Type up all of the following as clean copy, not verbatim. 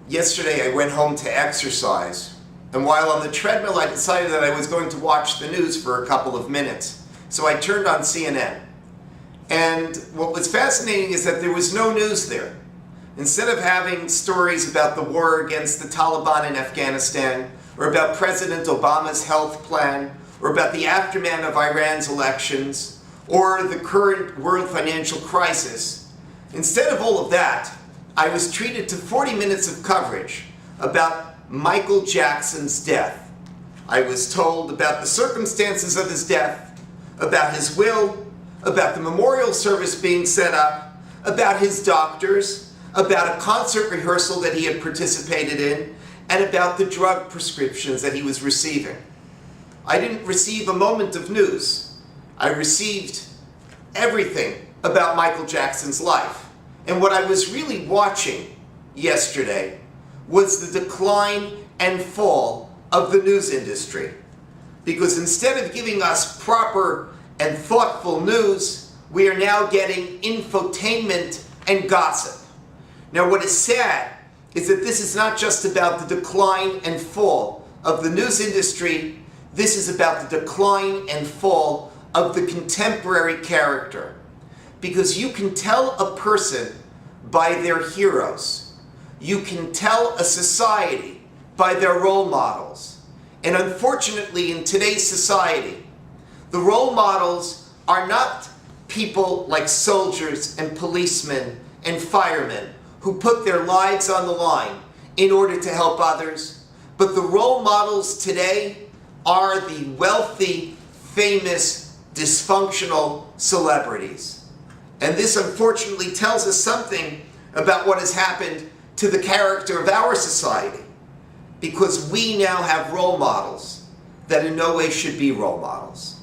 Yesterday I went home to exercise, and while on the treadmill I decided that I was going to watch the news for a couple of minutes. So I turned on CNN. And what was fascinating is that there was no news there. Instead of having stories about the war against the Taliban in Afghanistan, or about President Obama's health plan, or about the aftermath of Iran's elections, or the current world financial crisis, instead of all of that, I was treated to 40 minutes of coverage about Michael Jackson's death. I was told about the circumstances of his death, about his will, about the memorial service being set up, about his doctors, about a concert rehearsal that he had participated in, and about the drug prescriptions that he was receiving. I didn't receive a moment of news. I received everything about Michael Jackson's life. And what I was really watching yesterday was the decline and fall of the news industry. Because instead of giving us proper and thoughtful news, we are now getting infotainment and gossip. Now, what is sad is that this is not just about the decline and fall of the news industry, this is about the decline and fall of the contemporary character. Because you can tell a person by their heroes. You can tell a society by their role models. And unfortunately, in today's society, the role models are not people like soldiers and policemen and firemen who put their lives on the line in order to help others, but the role models today are the wealthy, famous, dysfunctional celebrities. And this unfortunately tells us something about what has happened to the character of our society, because we now have role models that in no way should be role models.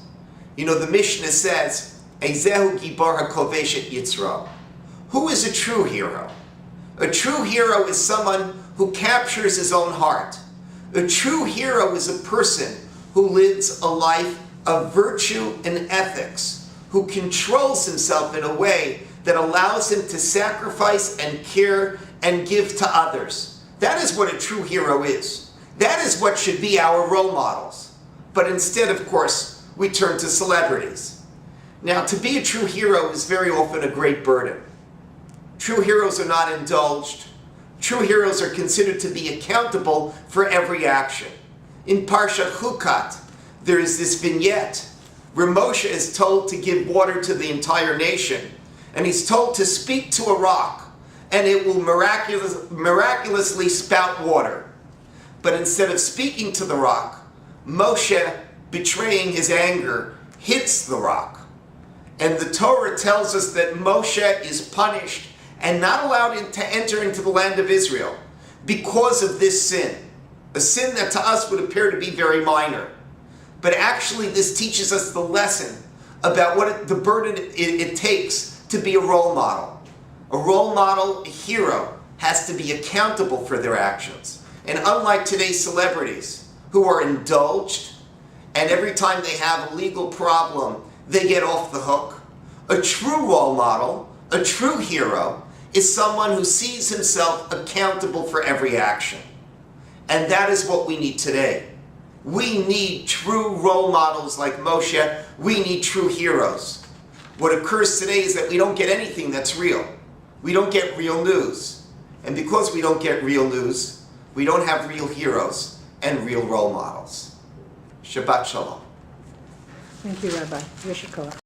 You know, the Mishnah says, Ezehu Gibor HaKovesh et Yitzro. Who is a true hero? A true hero is someone who captures his own heart. A true hero is a person who lives a life of virtue and ethics, who controls himself in a way that allows him to sacrifice and care and give to others. That is what a true hero is. That is what should be our role models. But instead, of course, we turn to celebrities. Now, to be a true hero is very often a great burden. True heroes are not indulged. True heroes are considered to be accountable for every action. In Parshat Chukat, there is this vignette where Moshe is told to give water to the entire nation, and he's told to speak to a rock, and it will miraculously spout water. But instead of speaking to the rock, Moshe, betraying his anger, hits the rock. And the Torah tells us that Moshe is punished and not allowed to enter into the land of Israel because of this sin. A sin that to us would appear to be very minor. But actually this teaches us the lesson about what the burden it takes to be a role model. A role model, a hero, has to be accountable for their actions. And unlike today's celebrities, who are indulged, and every time they have a legal problem, they get off the hook, a true role model, a true hero, is someone who sees himself accountable for every action. And that is what we need today. We need true role models like Moshe. We need true heroes. What occurs today is that we don't get anything that's real. We don't get real news. And because we don't get real news, we don't have real heroes and real role models. Shabbat Shalom. Thank you, Rabbi. Yeshua.